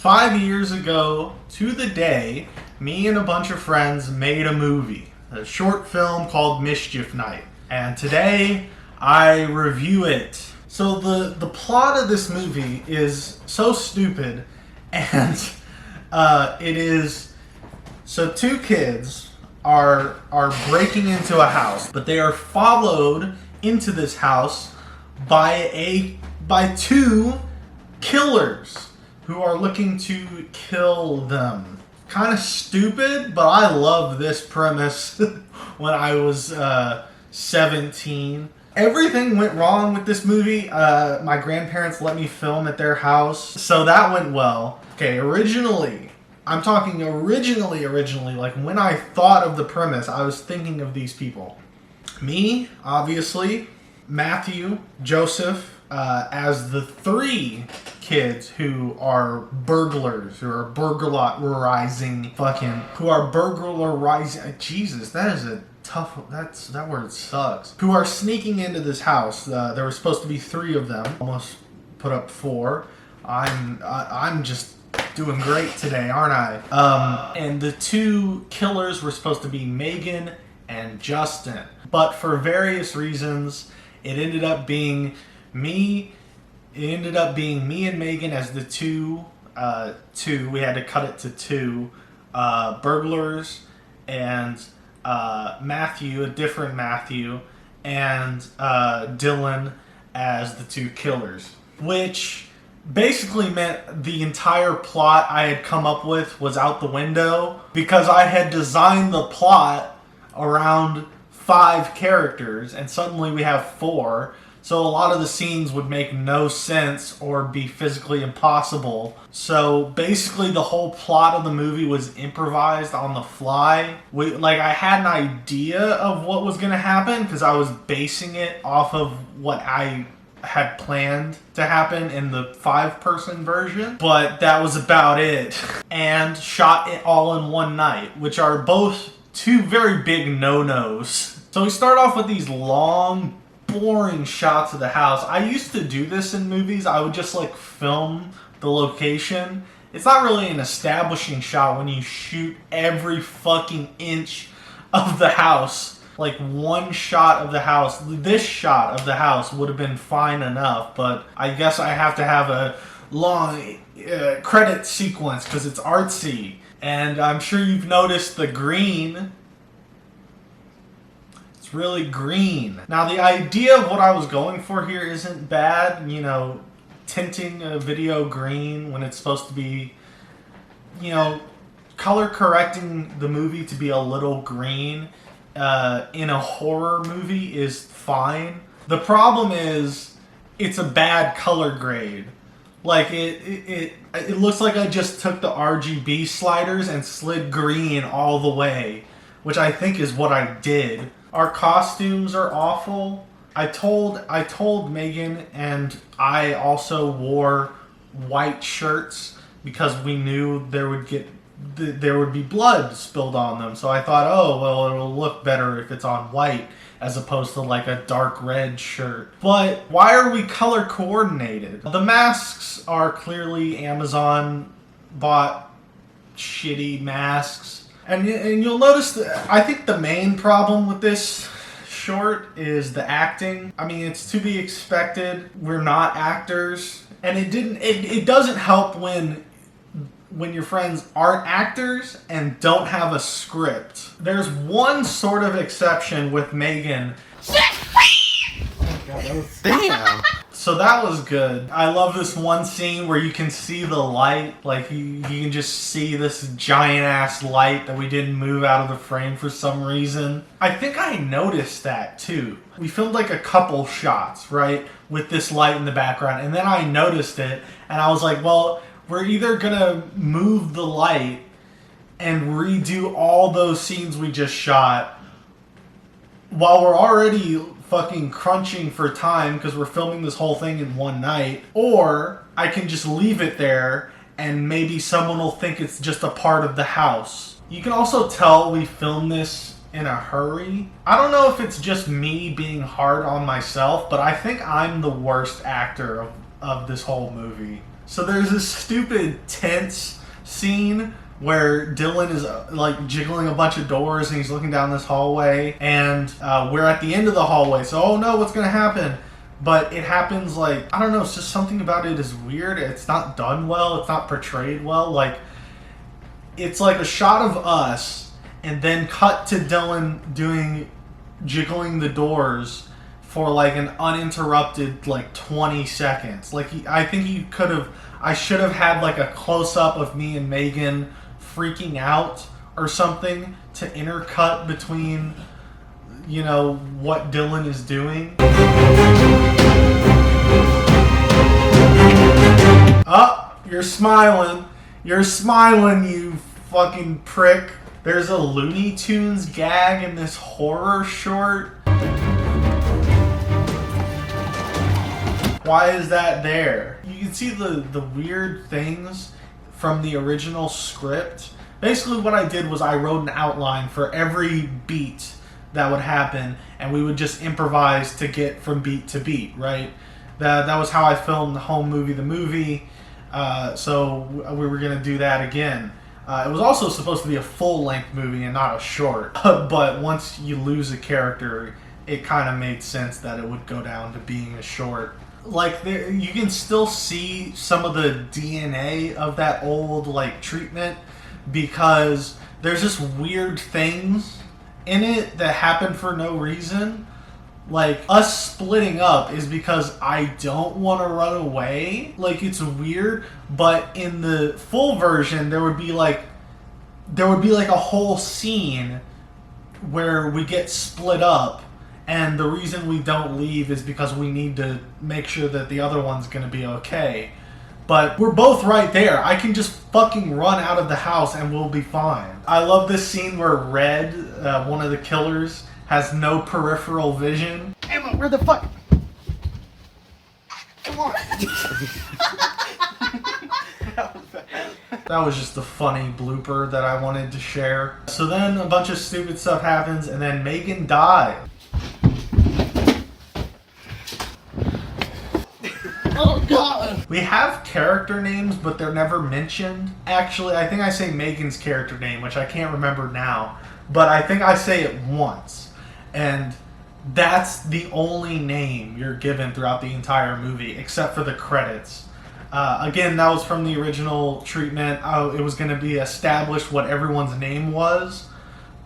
5 years ago to the day, me and a bunch of friends made a movie, a short film called Mischief Night. And today, I review it. So the plot of this movie is so stupid, and it is... So two kids are breaking into a house, but they are followed into this house by two killers who are looking to kill them. Kind of stupid, but I love this premise when I was 17. Everything went wrong with this movie. My grandparents let me film at their house, so that went well. Okay, originally, like when I thought of the premise, I was thinking of these people. Me, obviously, Matthew, Joseph, as the three kids who are burglars, who are burglarizing, Jesus, that is a tough, that word sucks. Who are sneaking into this house. There were supposed to be three of them. Almost put up four. I'm just doing great today, aren't I? And the two killers were supposed to be Megan and Justin. But for various reasons, it ended up being me and Megan as the two. We had to cut it to two burglars, and Matthew, a different Matthew, and Dylan as the two killers. Which basically meant the entire plot I had come up with was out the window, because I had designed the plot around 5 characters, and suddenly we have 4. So a lot of the scenes would make no sense or be physically impossible. So basically the whole plot of the movie was improvised on the fly. I had an idea of what was going to happen because I was basing it off of what I had planned to happen in the 5-person version. But that was about it. And shot it all in one night, which are both 2 very big no-nos. So we start off with these long, boring shots of the house. I used to do this in movies. I would just film the location. It's not really an establishing shot when you shoot every fucking inch of the house. Like one shot of the house. This shot of the house would have been fine enough, but I guess I have to have a long credit sequence because it's artsy. And I'm sure you've noticed the green. Really green. Now the idea of what I was going for here isn't bad, tinting a video green when it's supposed to be, color correcting the movie to be a little green in a horror movie is fine. The problem is it's a bad color grade. It looks like I just took the RGB sliders and slid green all the way, which I think is what I did. Our costumes are awful. I told Megan, and I also wore white shirts because we knew there would be blood spilled on them. So I thought, oh, well, it'll look better if it's on white as opposed to a dark red shirt. But why are we color coordinated? The masks are clearly Amazon bought shitty masks. And you'll notice that I think the main problem with this short is the acting. I mean, it's to be expected. We're not actors. And it doesn't help when your friends aren't actors and don't have a script. There's one sort of exception with Megan. Oh God, that was... Damn! So that was good. I love this one scene where you can see the light. You can just see this giant ass light that we didn't move out of the frame for some reason. I think I noticed that too. We filmed a couple shots, right? With this light in the background. And then I noticed it and I was like, well, we're either gonna move the light and redo all those scenes we just shot while we're already fucking crunching for time because we're filming this whole thing in one night, or I can just leave it there and maybe someone will think it's just a part of the house. You can also tell we filmed this in a hurry. I don't know if it's just me being hard on myself, but I think I'm the worst actor of this whole movie. So there's this stupid tense scene where Dylan is like jiggling a bunch of doors and he's looking down this hallway, and we're at the end of the hallway. So, oh no, what's gonna happen? But it happens like, I don't know, it's just something about it is weird. It's not done well. It's not portrayed well. Like, it's like a shot of us and then cut to Dylan jiggling the doors for like an uninterrupted like 20 seconds. Like, I think I should have had like a close up of me and Megan freaking out or something to intercut between, you know, what Dylan is doing. Oh, you're smiling. You're smiling, you fucking prick. There's a Looney Tunes gag in this horror short. Why is that there? You can see the weird things from the original script. Basically what I did was I wrote an outline for every beat that would happen, and we would just improvise to get from beat to beat, right? That was how I filmed the Home Movie the Movie, so we were going to do that again. It was also supposed to be a full-length movie and not a short, but once you lose a character, it kind of made sense that it would go down to being a short. Like, you can still see some of the DNA of that old, like, treatment, because there's just weird things in it that happen for no reason. Like, us splitting up is because I don't want to run away. Like, it's weird, but in the full version, there would be like a whole scene where we get split up, and the reason we don't leave is because we need to make sure that the other one's gonna be okay. But we're both right there. I can just fucking run out of the house and we'll be fine. I love this scene where Red, one of the killers, has no peripheral vision. Emma, where the fuck? Come on. That was just a funny blooper that I wanted to share. So then a bunch of stupid stuff happens, and then Megan dies. Oh god! We have character names, but they're never mentioned. Actually, I think I say Megan's character name, which I can't remember now, but I think I say it once. And that's the only name you're given throughout the entire movie, except for the credits. Again, that was from the original treatment. It was going to be established what everyone's name was,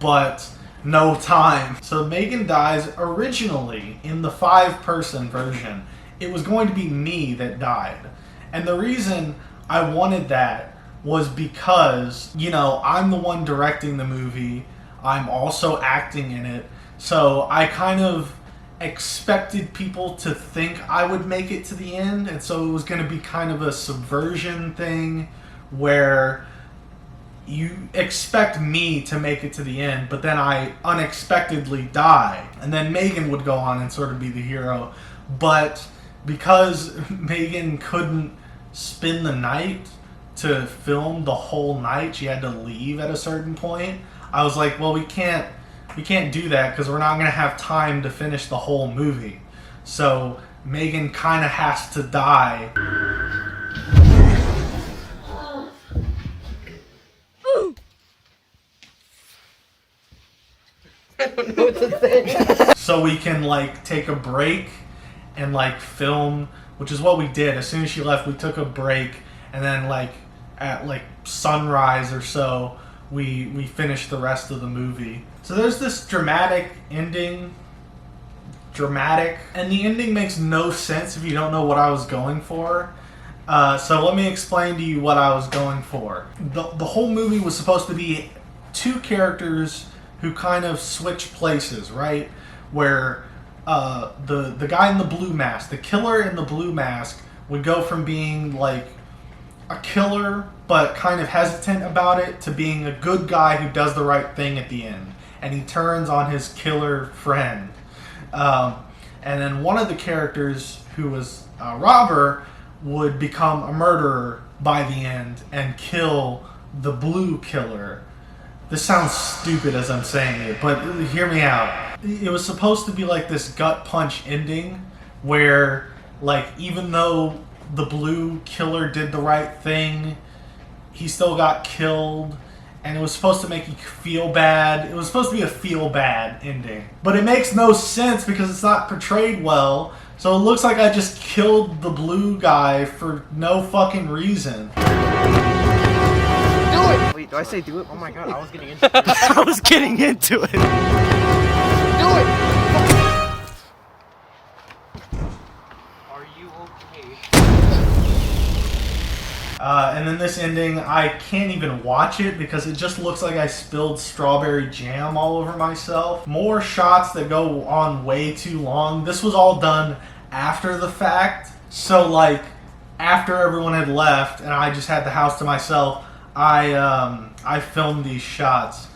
but no time. So Megan dies originally in the 5-person version. It was going to be me that died. And the reason I wanted that was because, you know, I'm the one directing the movie. I'm also acting in it. So I kind of expected people to think I would make it to the end. And so it was going to be kind of a subversion thing where you expect me to make it to the end, but then I unexpectedly die. And then Megan would go on and sort of be the hero. But because Megan couldn't spend the night to film the whole night, she had to leave at a certain point. I was like, well, we can't do that because we're not going to have time to finish the whole movie. So Megan kind of has to die. I don't know what to say. So we can like take a break and like film, which is what we did. As soon as she left, we took a break, and then like at like sunrise or so, we finished the rest of the movie. So there's this dramatic ending. And the ending makes no sense if you don't know what I was going for. So let me explain to you what I was going for. The whole movie was supposed to be 2 characters who kind of switch places, right? Where the guy in the blue mask, the killer in the blue mask, would go from being like a killer but kind of hesitant about it to being a good guy who does the right thing at the end. And he turns on his killer friend. And then one of the characters, who was a robber, would become a murderer by the end and kill the blue killer. This sounds stupid as I'm saying it, but hear me out. It was supposed to be like this gut punch ending where, like, even though the blue killer did the right thing. He still got killed, and it was supposed to make you feel bad. It was supposed to be a feel-bad ending. But it makes no sense because it's not portrayed well, so it looks like I just killed the blue guy for no fucking reason. Do it! Wait, do I say do it? Oh my god, I was getting into it. I was getting into it. Do it! Are you okay? And then this ending, I can't even watch it because it just looks like I spilled strawberry jam all over myself. More shots that go on way too long. This was all done after the fact. So like, after everyone had left and I just had the house to myself, I filmed these shots.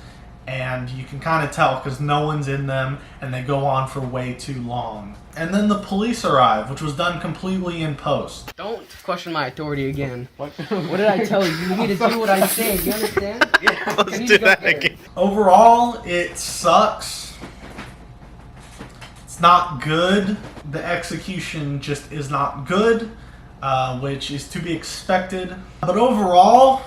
And you can kind of tell because no one's in them and they go on for way too long. And then the police arrive, which was done completely in post. Don't question my authority again. What did I tell you? You need to do what I say. You understand? Yeah, let's You need do to go that get it. again. Overall, it sucks. It's not good. The execution just is not good, which is to be expected. But overall,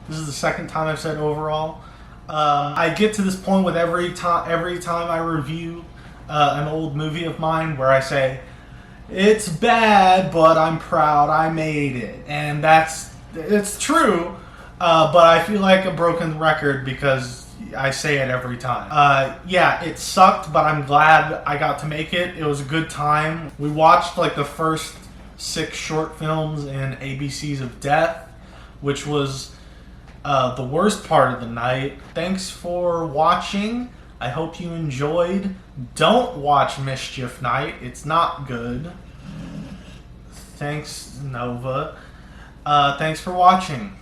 this is the second time I've said overall. I get to this point with every time I review an old movie of mine where I say, it's bad, but I'm proud I made it. And it's true, but I feel like a broken record because I say it every time. Yeah, it sucked, but I'm glad I got to make it. It was a good time. We watched like the first 6 short films in ABCs of Death, which was the worst part of the night. Thanks for watching. I hope you enjoyed. Don't watch Mischief Night. It's not good. Thanks, Nova. Thanks for watching.